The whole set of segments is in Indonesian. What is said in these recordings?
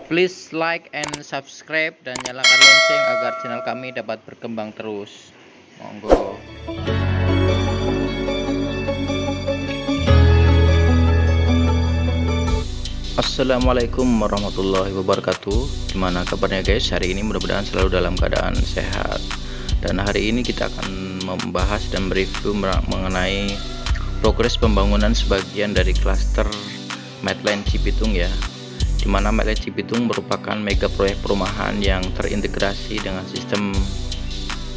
Please like and subscribe dan nyalakan lonceng agar channel kami dapat berkembang terus. Monggo. Assalamualaikum warahmatullahi wabarakatuh. Gimana kabarnya guys? Hari ini mudah-mudahan selalu dalam keadaan sehat. Dan hari ini kita akan membahas dan mereview mengenai progres pembangunan sebagian dari klaster Medline Cibitung ya, di mana Medline Cibitung merupakan mega proyek perumahan yang terintegrasi dengan sistem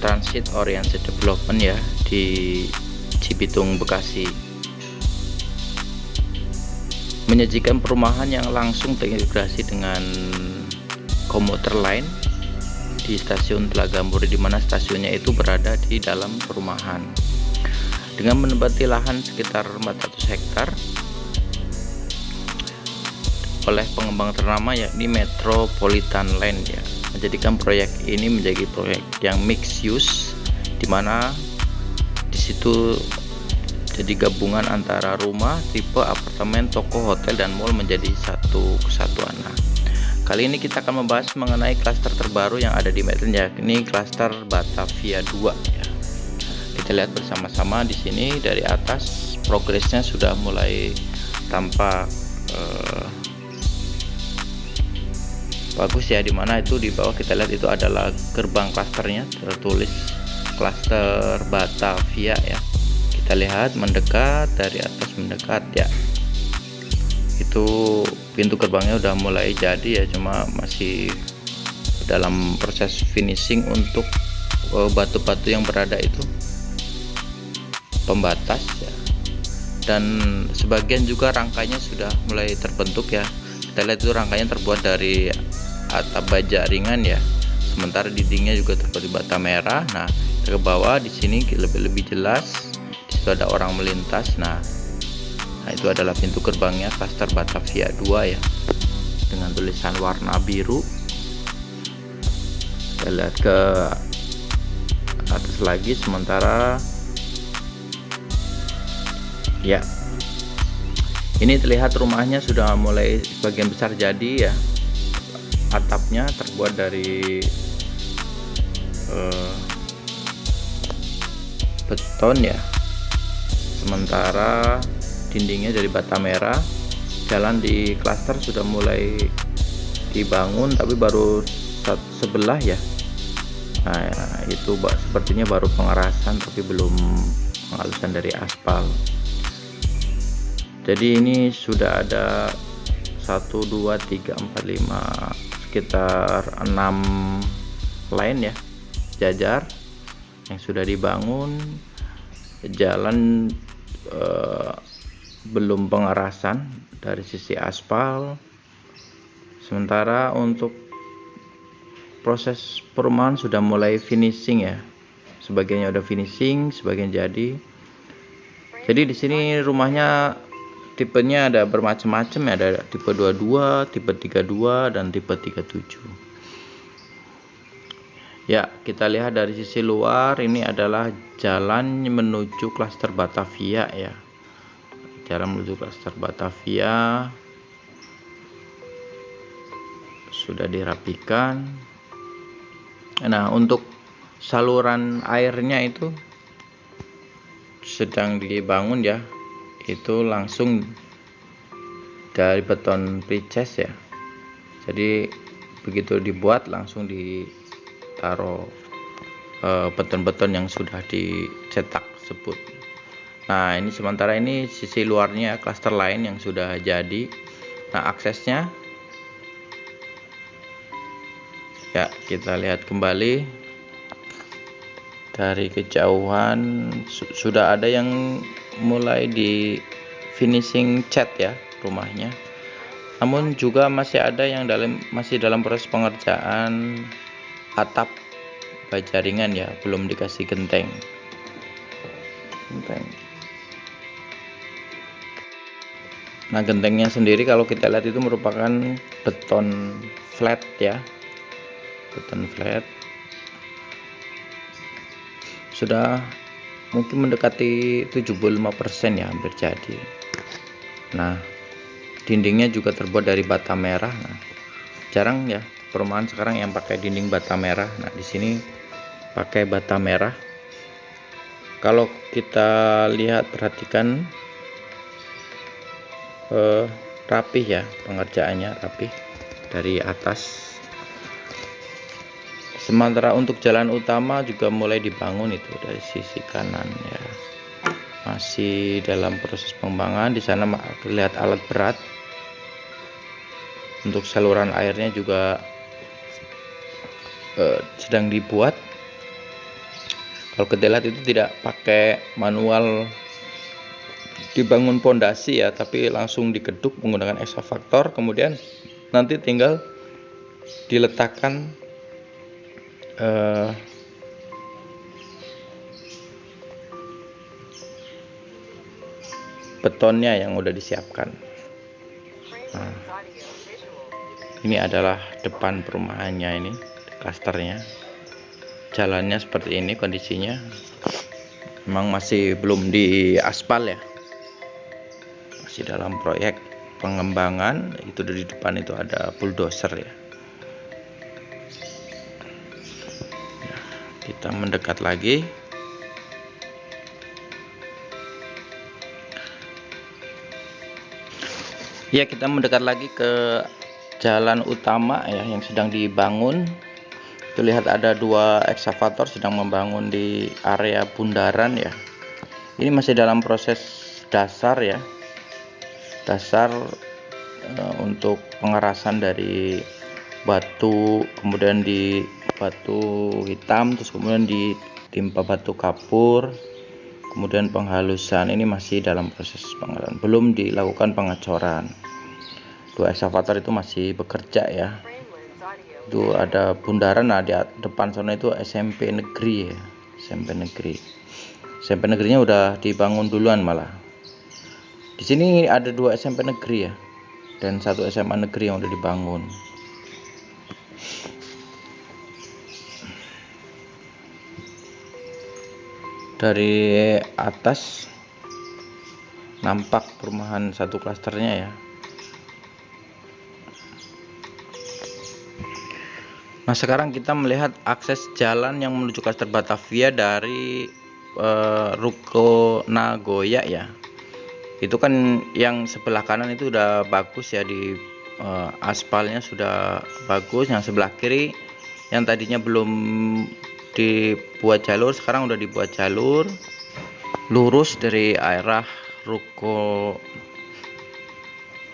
transit oriented development ya di Cibitung, Bekasi, menyajikan perumahan yang langsung terintegrasi dengan komuter lain di stasiun Telaga Muri, di mana stasiunnya itu berada di dalam perumahan dengan menempati lahan sekitar 400 hektar oleh pengembang ternama yakni Metropolitan Land ya, menjadikan proyek ini menjadi proyek yang mixed use, di mana di situ jadi gabungan antara rumah, tipe apartemen, toko, hotel, dan mall menjadi satu kesatuan. Nah, kali ini kita akan membahas mengenai klaster terbaru yang ada di Medline, yakni klaster Batavia 2 ya. Kita lihat bersama-sama di sini dari atas progresnya sudah mulai tampak bagus ya, dimana itu di bawah kita lihat itu adalah gerbang klasternya, tertulis klaster Batavia ya. Kita lihat mendekat, dari atas mendekat ya, itu pintu gerbangnya udah mulai jadi ya, cuma masih dalam proses finishing untuk batu-batu yang berada itu pembatas ya, dan sebagian juga rangkanya sudah mulai terbentuk ya. Kita lihat itu rangkanya terbuat dari atap baja ringan ya, sementara dindingnya juga terbuat dari bata merah. Nah, ke bawah di sini lebih jelas, di situ ada orang melintas. Nah, itu adalah pintu gerbangnya klaster Batavia 2 ya, dengan tulisan warna biru. Kita lihat ke atas lagi, sementara ya, ini terlihat rumahnya sudah mulai sebagian besar jadi ya. Atapnya terbuat dari beton ya, sementara dindingnya dari bata merah. Jalan di klaster sudah mulai dibangun, tapi baru sebelah ya. Nah, itu sepertinya baru pengerasan, tapi belum penghalusan dari aspal. Jadi ini sudah ada 1, 2, 3, 4, 5, sekitar 6 line ya, jajar yang sudah dibangun. Jalan belum pengerasan dari sisi aspal. Sementara untuk proses perumahan sudah mulai finishing ya, sebagiannya udah finishing, sebagian jadi. Jadi di sini rumahnya tipenya ada bermacam-macam ya, ada tipe 22, tipe 32, dan tipe 37. Ya, kita lihat dari sisi luar, ini adalah jalan menuju klaster Batavia ya. Jalan menuju klaster Batavia sudah dirapikan. Nah, untuk saluran airnya itu sedang dibangun ya, itu langsung dari beton precast ya. Jadi begitu dibuat langsung ditaruh beton-beton yang sudah dicetak tersebut. Nah, ini sementara ini sisi luarnya klaster lain yang sudah jadi. Nah, aksesnya ya, kita lihat kembali dari kejauhan sudah ada yang mulai di finishing cat ya rumahnya, namun juga masih ada yang masih dalam proses pengerjaan atap baja ringan ya, belum dikasih genteng. Nah, gentengnya sendiri kalau kita lihat itu merupakan beton flat ya, beton flat, sudah mungkin mendekati 75% ya, hampir jadi. Nah, dindingnya juga terbuat dari bata merah. Nah, jarang ya perumahan sekarang yang pakai dinding bata merah. Nah di sini pakai bata merah. Kalau kita lihat perhatikan rapih ya, pengerjaannya rapih dari atas. Sementara untuk jalan utama juga mulai dibangun itu dari sisi kanan ya, masih dalam proses pengembangan. Di sana terlihat alat berat. Untuk saluran airnya juga sedang dibuat. Kalau kita lihat itu tidak pakai manual dibangun pondasi ya, tapi langsung dikeduk menggunakan ekskavator, kemudian nanti tinggal diletakkan betonnya yang udah disiapkan. Nah, ini adalah depan perumahannya, ini klasternya. Jalannya seperti ini kondisinya. Memang masih belum di aspal ya, masih dalam proyek pengembangan. Itu di depan itu ada bulldozer ya. Kita mendekat lagi. Ya, kita mendekat lagi ke jalan utama ya yang sedang dibangun. Itu lihat ada 2 ekskavator sedang membangun di area bundaran ya. Ini masih dalam proses dasar ya. Dasar untuk pengerasan dari batu, kemudian di batu hitam, terus kemudian ditimpa batu kapur, kemudian penghalusan. Ini masih dalam proses pengerasan, belum dilakukan pengecoran. 2 ekskavator itu masih bekerja ya. Itu ada bundaran. Nah di depan sana itu SMP negeri ya, SMP negeri. SMP negerinya udah dibangun duluan malah. Di sini ada 2 SMP negeri ya, dan 1 SMA negeri yang udah dibangun. Dari atas nampak perumahan 1 klasternya ya. Nah sekarang kita melihat akses jalan yang menuju klaster Batavia dari Ruko Nagoya ya. Itu kan yang sebelah kanan itu udah bagus ya, di aspalnya sudah bagus. Yang sebelah kiri yang tadinya belum dibuat jalur, sekarang udah dibuat jalur lurus dari arah Ruko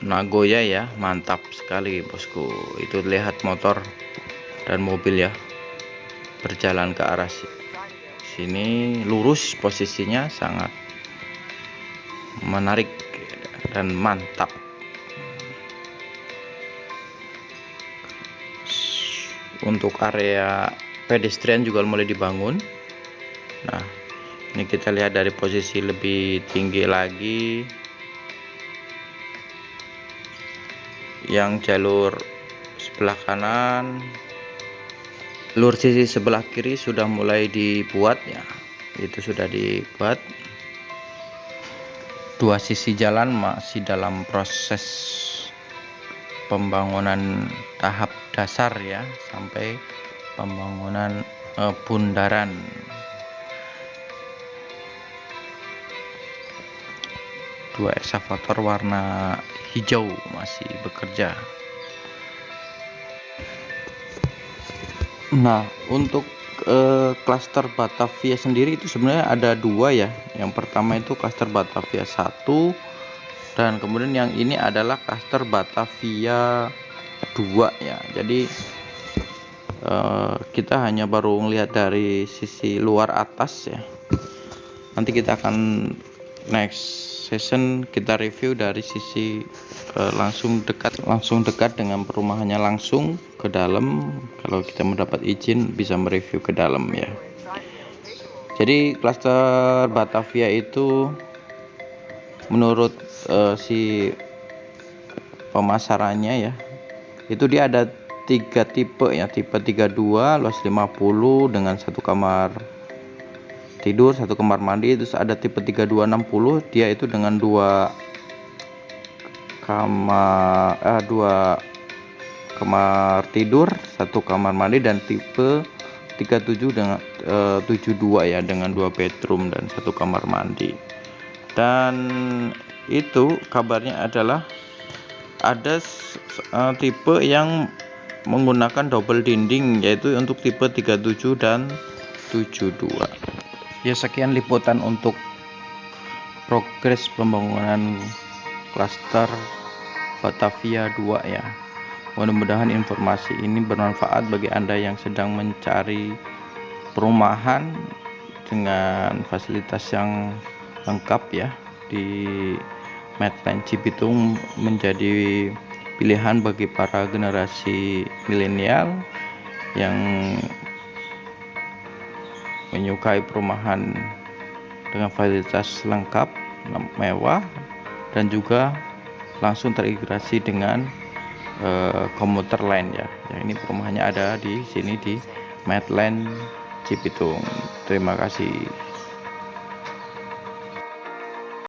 Nagoya ya. Mantap sekali bosku. Itu lihat motor dan mobil ya berjalan ke arah sini, lurus, posisinya sangat menarik dan mantap. Untuk area pedestrian juga mulai dibangun. Nah ini kita lihat dari posisi lebih tinggi lagi, yang jalur sebelah kanan, lur sisi sebelah kiri sudah mulai dibuat ya. Itu sudah dibuat. 2 sisi jalan masih dalam proses pembangunan tahap dasar ya, sampai pembangunan bundaran. Dua ekskavator warna hijau masih bekerja. Nah untuk klaster Batavia sendiri itu sebenarnya ada 2 ya. Yang pertama itu klaster Batavia 1, dan kemudian yang ini adalah klaster Batavia 2 ya. Jadi kita hanya baru melihat dari sisi luar atas ya. Nanti kita akan next session kita review dari sisi langsung dekat dengan perumahannya, langsung ke dalam. Kalau kita mendapat izin bisa mereview ke dalam ya. Jadi klaster Batavia itu menurut si pemasarannya ya, itu dia ada 3 tipe ya. Tipe 32 luas 50 dengan 1 kamar tidur, 1 kamar mandi. Terus ada tipe 3260, dia itu dengan 2 kamar tidur, 1 kamar mandi, dan tipe 37 dengan 72 ya, dengan 2 bedroom dan 1 kamar mandi. Dan itu kabarnya adalah ada tipe yang menggunakan double dinding, yaitu untuk tipe 37 dan 72. Ya, sekian liputan untuk progres pembangunan klaster Batavia 2 ya. Mudah-mudahan informasi ini bermanfaat bagi Anda yang sedang mencari perumahan dengan fasilitas yang lengkap ya. Di Medland Cibitung menjadi pilihan bagi para generasi milenial yang menyukai perumahan dengan fasilitas lengkap, mewah, dan juga langsung terintegrasi dengan komuter lain ya. Ini perumahannya ada di sini di Medland Cibitung. Terima kasih.